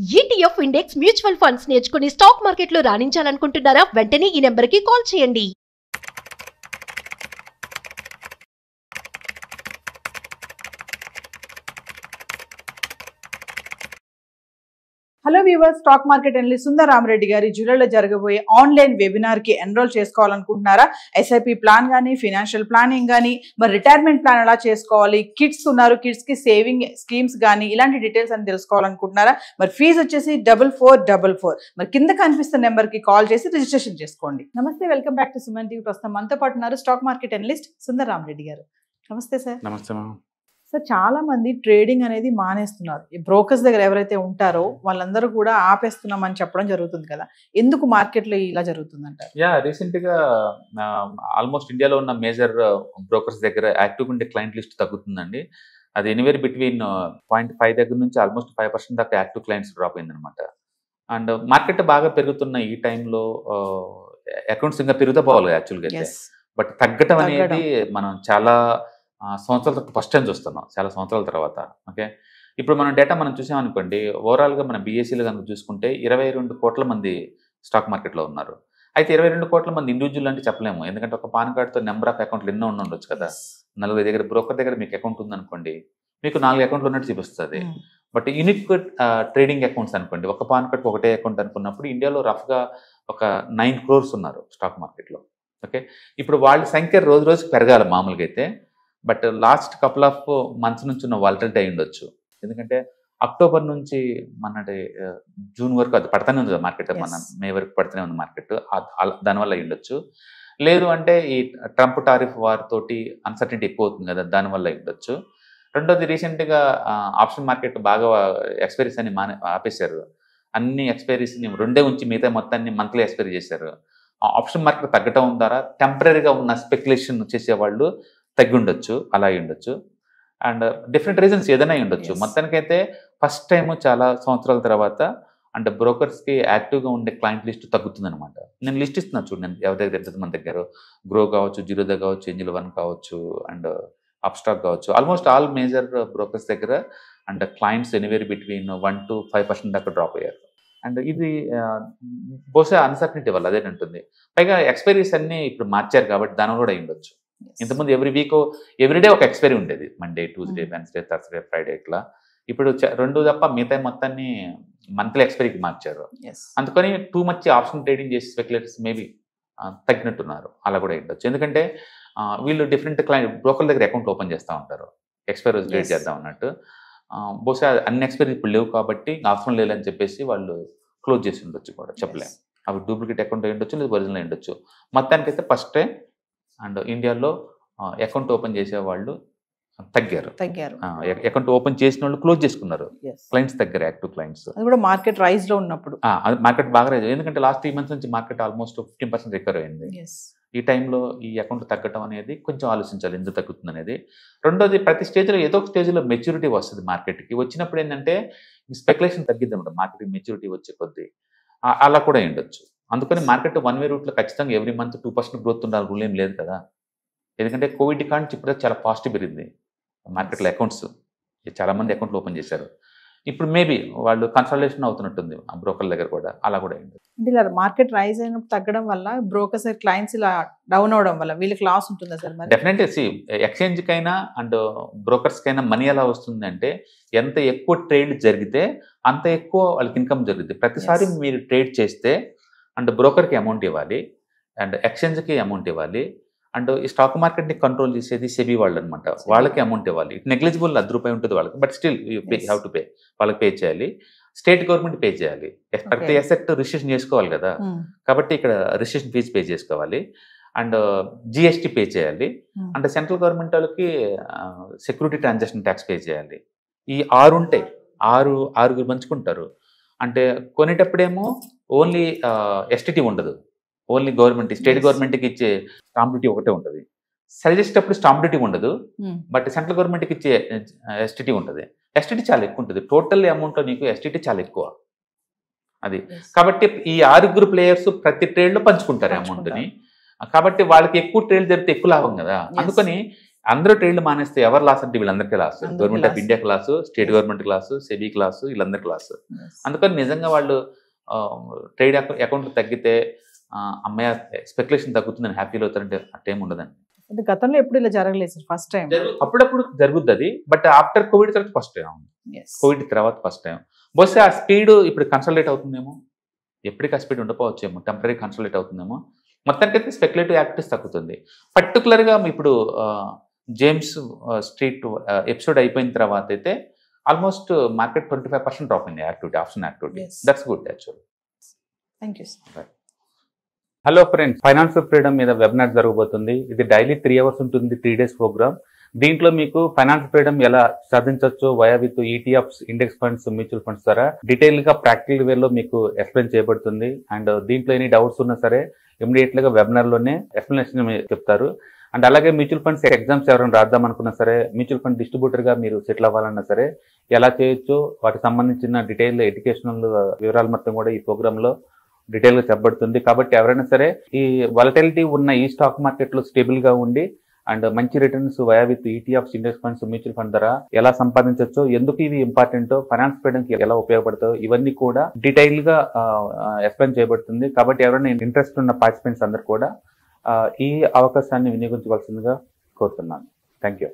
ETF index mutual funds నేర్చుకుని stock మార్కెట్లో రాణించాలనుకుంటున్నారా? వెంటనే ఈ నెంబర్కి కాల్ చేయండి. Hello viewers, stock market analyst Sundar Rama Reddy గారి జూలైలో జరగబోయే ఆన్లైన్ వెబినార్ కి ఎన్రోల్ చేసుకోవాలనుకుంటున్నారా? ఎస్ఐపి ప్లాన్ కానీ, ఫినాన్షియల్ ప్లానింగ్ కానీ, మరి రిటైర్మెంట్ ప్లాన్ ఎలా చేసుకోవాలి, కిడ్స్ ఉన్నారు, కిడ్స్ కి సేవింగ్ స్కీమ్స్ కానీ, ఇలాంటి డీటెయిల్స్ అని తెలుసుకోవాలనుకుంటున్నారా? మరి ఫీజు వచ్చేసి 4444. మరి కింద కనిపిస్తున్న నెంబర్ కి కాల్ చేసి రిజిస్ట్రేషన్ చేసుకోండి. నమస్తే, welcome back to Suman TV. ప్రస్తుతం మనతో పాటు ఉన్నారు stock market analyst Sundar Rama Reddy గారు. నమస్తే సార్. నమస్తే మ్యామ్. సార్, చాలా మంది ట్రేడింగ్ అనేది మానేస్తున్నారు. ఈ బ్రోకర్స్ దగ్గర ఎవరైతే ఉంటారో వాళ్ళందరూ కూడా ఆపేస్తున్నామని చెప్పడం జరుగుతుంది కదా. ఎందుకు మార్కెట్లో ఇలా జరుగుతుందంటారు? రీసెంట్ గా ఆల్మోస్ట్ ఇండియాలో ఉన్న మేజర్ బ్రోకర్స్ దగ్గర యాక్టివ్ ఉండే క్లయింట్ లిస్ట్ తగ్గుతుందండి. అది ఎనీవేర్ బిట్వీన్ 0.5 దగ్గర నుంచి ఆల్మోస్ట్ 5% దాకా యాక్టివ్ క్లయింట్స్ డ్రాప్ అయిందనమాట. అండ్ మార్కెట్ బాగా పెరుగుతున్న ఈ టైంలో అకౌంట్స్ ఇంకా పెరుగుతూ పోవాలి యాక్చువల్గా అయితే. బట్ తగ్గటం అనేది మనం చాలా సంవత్సరాల తర్వాత ఫస్ట్ టైం చూస్తున్నాం, చాలా సంవత్సరాల తర్వాత. ఓకే, ఇప్పుడు మనం డేటా మనం చూసామనుకోండి, ఓవరాల్గా మన బీఎస్సీలో కనుక చూసుకుంటే 22 కోట్ల మంది స్టాక్ మార్కెట్లో ఉన్నారు. అయితే 22 కోట్ల మంది ఇండివిజువల్ అంటే చెప్పలేము, ఎందుకంటే ఒక పాన్ కార్డ్తో నెంబర్ ఆఫ్ అకౌంట్లు ఎన్నో ఉండొచ్చు కదా. 4 దగ్గర బ్రోకర్ దగ్గర మీకు అకౌంట్ ఉందనుకోండి, మీకు 4 అకౌంట్లు ఉన్నట్టు చూపిస్తుంది. బట్ యూనిక్ ట్రేడింగ్ అకౌంట్స్ అనుకోండి, ఒక పాన్ కార్డ్కి ఒకటే అకౌంట్ అనుకున్నప్పుడు ఇండియాలో రఫ్గా ఒక 9 crores ఉన్నారు స్టాక్ మార్కెట్లో. ఓకే, ఇప్పుడు వాళ్ళ సంఖ్య రోజు రోజుకి పెరగాలి మామూలుగా అయితే. But last couple of months నుంచి ఉన్న వాలటిలిటీ అయి ఉండొచ్చు, ఎందుకంటే అక్టోబర్ నుంచి మన జూన్ వరకు అది పడుతూనే ఉంది మార్కెట్, మన మే వరకు పడుతూనే ఉంది మార్కెట్. దానివల్ల అయి ఉండొచ్చు. లేదు అంటే ఈ ట్రంప్ టారిఫ్ వార్ తోటి అన్సర్టెనిటీ ఎక్కువ అవుతుంది కదా, దానివల్ల అయి ఉండొచ్చు. రెండోది, రీసెంట్గా ఆప్షన్ మార్కెట్ బాగా ఎక్స్పైరీస్ అని ఆపేశారు. అన్ని ఎక్స్పైరీస్ని 2 ఉంచి మిగతా మొత్తాన్ని మంత్లీ ఎక్స్పైరీ చేశారు. ఆప్షన్ మార్కెట్ తగ్గటం ద్వారా టెంపరీగా ఉన్న స్పెక్యులేషన్ చేసేవాళ్ళు తగ్గి ఉండొచ్చు, అలా అయి ఉండొచ్చు. అండ్ డిఫరెంట్ రీజన్స్ ఏదైనా అయి ఉండొచ్చు. మొత్తానికైతే ఫస్ట్ టైం చాలా సంవత్సరాల తర్వాత అంటే బ్రోకర్స్కి యాక్టివ్గా ఉండే క్లయింట్ లిస్ట్ తగ్గుతుంది అనమాట. నేను లిస్ట్ ఇస్తున్నాను చూడండి, నేను ఎవరి దగ్గర ఎంత మన దగ్గర గ్రో కావచ్చు, జీరోదా కావచ్చు, ఏంజిల్ 1 కావచ్చు, అండ్ అప్స్టాక్ కావచ్చు, ఆల్మోస్ట్ ఆల్ మేజర్ బ్రోకర్స్ దగ్గర and clients anywhere between 1 to 5% దాకా డ్రాప్ అయ్యారు. అండ్ ఇది బహుశా అన్సర్టనిటీ వల్ల అదేంటుంది. పైగా ఎక్స్పైరీస్ అన్ని ఇప్పుడు మార్చారు కాబట్టి దాని కూడా అయి ఉండొచ్చు. ఇంతకుముందు ఎవ్రీడే ఒక ఎక్స్పైరీ ఉండేది, Monday, Tuesday, Wednesday, Thursday, Friday ఇట్లా. ఇప్పుడు 2 తప్ప మిగతా మొత్తాన్ని మంత్లీ ఎక్స్పైరీకి మార్చారు. అందుకని టూ మచ్ ఆప్షన్ ట్రేడింగ్ చేసి స్పెక్యులేటర్స్ మేబీ తగ్గినట్టున్నారు, అలా కూడా ఉండొచ్చు. ఎందుకంటే వీళ్ళు డిఫరెంట్ క్లయింట్ బ్రోకర్ దగ్గర అకౌంట్ ఓపెన్ చేస్తూ ఉంటారు, ఎక్స్పైరీ ట్రేడ్ చేద్దాం అన్నట్టు. బహుశా అన్ని ఎక్స్పైరీ ఇప్పుడు లేవు కాబట్టి అవసరం లేదని చెప్పేసి వాళ్ళు క్లోజ్ చేసి ఉండొచ్చు కూడా, చెప్పలేము. అవి డూప్లికేట్ అకౌంట్ అయి ఉండొచ్చు, లేదా ఒరిజినల్ అయి ఉండొచ్చు. మొత్తానికైతే ఫస్ట్ టైం అండ్ ఇండియాలో అకౌంట్ ఓపెన్ చేసే వాళ్ళు తగ్గారు. అకౌంట్ ఓపెన్ చేసిన వాళ్ళు క్లోజ్ చేసుకున్నారు, క్లయింట్స్ దగ్గర యాక్టివ్ క్లయింట్స్. అది కూడా మార్కెట్ రైజ్ లో ఉన్నప్పుడు, మార్కెట్ బాగా రైజ్, ఎందుకంటే లాస్ట్ 3 months నుంచి మార్కెట్ ఆల్మోస్ట్ 15% రికవర్ అయింది. ఈ టైంలో ఈ అకౌంట్ తగ్గడం అనేది కొంచెం ఆలోచించాలి, ఎందుకు తగ్గుతుంది అనేది. రెండోది, ప్రతి స్టేజ్లో ఏదో ఒక స్టేజ్లో మెచ్యూరిటీ వస్తుంది మార్కెట్కి. వచ్చినప్పుడు ఏంటంటే స్పెక్యులేషన్ తగ్గిద్ది అనమాట, మార్కెట్కి మెచ్యూరిటీ వచ్చే కొద్దీ. అలా కూడా ఉండొచ్చు. అందుకని మార్కెట్ 1 way రూట్లో ఖచ్చితంగా ఎవ్రీ మంత్ 2% గ్రోత్ ఉండాలి రూల్ ఏం లేదు కదా. ఎందుకంటే కోవిడ్ కాంచి ఇప్పుడు చాలా పాజిటివ్ పెరిగింది మార్కెట్లో. అకౌంట్స్ చాలామంది అకౌంట్లు ఓపెన్ చేశారు. ఇప్పుడు మేబీ వాళ్ళు కన్సల్టేషన్ అవుతున్నట్టుంది ఆ బ్రోకర్ల దగ్గర కూడా, అలా కూడా అయింది. అంటే ఇలా మార్కెట్ రైజ్ అయినప్పుడు తగ్గడం వల్ల బ్రోకర్స్ క్లయింట్స్ ఇలా డౌన్ అవడం వల్ల వీళ్ళకి లాస్ ఉంటుందా సార్? డెఫినెట్లీ ఎక్స్చేంజ్కైనా అండ్ బ్రోకర్స్కైనా మనీ ఎలా వస్తుంది అంటే, ఎంత ఎక్కువ ట్రేడ్ జరిగితే అంత ఎక్కువ వాళ్ళకి ఇన్కమ్ జరుగుతుంది. ప్రతిసారి మీరు ట్రేడ్ చేస్తే అండ్ బ్రోకర్కి అమౌంట్ ఇవ్వాలి, అండ్ ఎక్స్చేంజ్కి అమౌంట్ ఇవ్వాలి, అండ్ ఈ స్టాక్ మార్కెట్ని కంట్రోల్ చేసేది సెబీ వాళ్ళు అనమాట, వాళ్ళకి అమౌంట్ ఇవ్వాలి. ఇట్ నెగ్లిజిబుల్, ₹10 ఉంటుంది వాళ్ళకి, but still you have to pay, వాళ్ళకి పే చేయాలి. స్టేట్ గవర్నమెంట్ పే చేయాలి, ప్రతి అసెట్ రిజిస్ట్రేషన్ చేసుకోవాలి కదా, కాబట్టి ఇక్కడ రిజిస్ట్రేషన్ ఫీజు పే చేసుకోవాలి. అండ్ జిఎస్టీ పే చేయాలి. అండ్ సెంట్రల్ గవర్నమెంట్ వాళ్ళకి సెక్యూరిటీ ట్రాన్సాక్షన్ ట్యాక్స్ పే చేయాలి. ఈ 6 ఉంటాయి, 6 పంచుకుంటారు. అంటే కొనేటప్పుడేమో ఓన్లీ ఎస్టీటీ ఉండదు, ఓన్లీ గవర్నమెంట్, స్టేట్ గవర్నమెంట్కి ఇచ్చే స్టాంప్ డ్యూటీ ఒకటే ఉంటుంది. సెల్ చేసేటప్పుడు స్టాంప్ డ్యూటీ ఉండదు, బట్ సెంట్రల్ గవర్నమెంట్కి ఇచ్చే ఎస్టీటీ ఉంటుంది. ఎస్టీటీ చాలా ఎక్కువ ఉంటుంది, టోటల్ అమౌంట్లో నీకు ఎస్టీటీ చాలా ఎక్కువ అది. కాబట్టి ఈ 6 ప్లేయర్స్ ప్రతి ట్రేడ్లో పంచుకుంటారు అమౌంట్ని, కాబట్టి వాళ్ళకి ఎక్కువ ట్రేడ్ జరిగితే ఎక్కువ లాభం కదా. అందుకని అందరూ ట్రేడ్లు మానేస్తే ఎవరు లాస్ అంటే వీళ్ళందరికీ లాస్. అందరికీ government of loss. India class, state government class, SEBI class, వీళ్ళందరి క్లాసు. అందుకని నిజంగా వాళ్ళు ట్రేడ్ అకౌంట్ తగ్గితే అమ్మాయి స్పెక్యులేషన్ తగ్గుతుందని హ్యాపీలో అవుతారంటే అట్టేం ఉండదండి. అంటే గతంలో ఎప్పుడు ఇలా జరగలేదు సార్, ఫస్ట్ టైం. అప్పుడప్పుడు జరుగుద్ది అది, బట్ ఆఫ్టర్ కోవిడ్ తర్వాత ఫస్ట్ టైం. కోవిడ్ తర్వాత ఫస్ట్ టైం. బహుశా ఆ స్పీడ్ ఇప్పుడు కన్సల్టేట్ అవుతుందేమో, ఎప్పటికీ ఆ స్పీడ్ ఉండకపోవచ్చేమో, టెంపరీ కన్సల్టేట్ అవుతుందేమో. మొత్తానికైతే స్పెక్యులేటివ్ యాక్టివిటీస్ తగ్గుతుంది. పర్టికులర్గా ఇప్పుడు జేమ్స్ స్ట్రీట్ ఎపిసోడ్ అయిపోయిన తర్వాత అయితే ఆల్మోస్ట్ మార్కెట్ 25% డ్రాప్ అయింది activity, option activity. Yes. That's good actual. Thank you sir. Hello friends, financial freedom మీద వెబినార్ జరగబోతుంది. ఇది డైలీ 3 hours ఉంటుంది, 3 days ప్రోగ్రామ్. దీంట్లో మీకు ఫైనాన్షియల్ ఫ్రీడమ్ ఎలా సాధించవచ్చు via with ETFs, index funds, mutual funds ద్వారా డీటెయిల్ గా ప్రాక్టికల్ వేలో మీకు ఎక్స్ప్లెయిన్ చేయబడుతుంది. అండ్ దీంట్లో ఎనీ డౌట్స్ ఉన్నా సరే ఇమీడియట్ గా వెబినార్ లోనే ఎక్స్ప్లెనేషన్ చెప్తారు. అండ్ అలాగే మ్యూచువల్ ఫండ్స్ ఎగ్జామ్స్ ఎవరైనా రాద్దాం అనుకున్నా సరే, మ్యూచువల్ ఫండ్ డిస్ట్రిబ్యూటర్ గా మీరు సెటిల్ అవ్వాలన్నా సరే ఎలా చేయొచ్చు, వాటికి సంబంధించిన డీటెయిల్ ఎడ్యుకేషనల్ వివరాలు మొత్తం కూడా ఈ ప్రోగ్రామ్ లో డీటెయిల్ గా చెప్పబడుతుంది. కాబట్టి ఎవరైనా సరే ఈ వాలటిలిటీ ఉన్న ఈ స్టాక్ మార్కెట్ లో స్టేబుల్ గా ఉండి అండ్ మంచి returns via with ETFs, index funds, mutual fund ద్వారా ఎలా సంపాదించవచ్చు, ఎందుకు ఇవి ఇంపార్టెంట్, ఫైనాన్స్ ఫ్రీడమ్ కి ఎలా ఉపయోగపడతాయో ఇవన్నీ కూడా డీటెయిల్ గా ఎక్స్ప్లెయిన్ చేయబడుతుంది. కాబట్టి ఎవరైనా ఇంట్రెస్ట్ ఉన్న పార్టిసిపెంట్స్ అందరూ కూడా ఈ అవకాశాన్ని వినియోగించవలసిందిగా కోరుతున్నాను. Thank you.